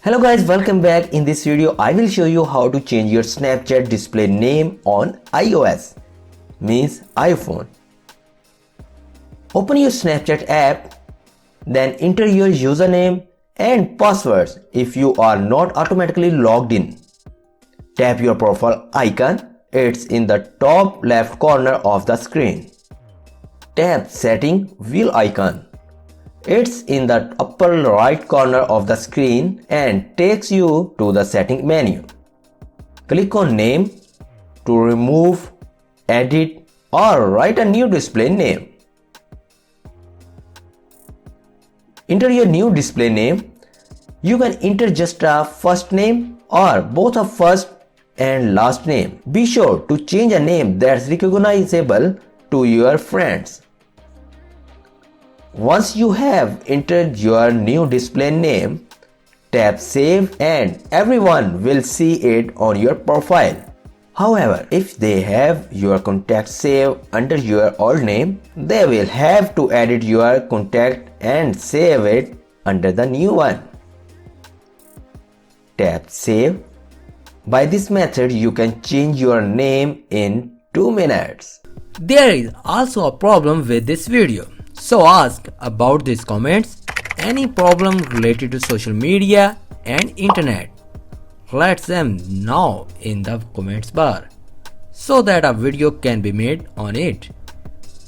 Hello guys, welcome back. In this video I will show you how to change your Snapchat display name on iOS, means iPhone. Open your Snapchat app, then enter your username and passwords if you are not automatically logged in. Tap your profile icon, it's in the top left corner of the screen. Tap setting wheel icon. It's in the upper right corner of the screen and takes you to the setting menu. Click on name to remove, edit or write a new display name. Enter your new display name. You can enter just a first name or both a first and last name. Be sure to change a name that's recognizable to your friends. Once you have entered your new display name, tap save and everyone will see it on your profile. However, if they have your contact saved under your old name, they will have to edit your contact and save it under the new one. Tap save. By this method, you can change your name in 2 minutes. There is also a problem with this video. So ask about these comments any problem related to social media and internet. Let them know in the comments bar so that a video can be made on it.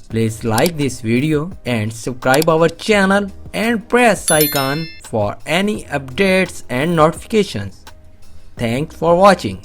Please like this video and subscribe our channel and press icon for any updates and notifications. Thanks for watching.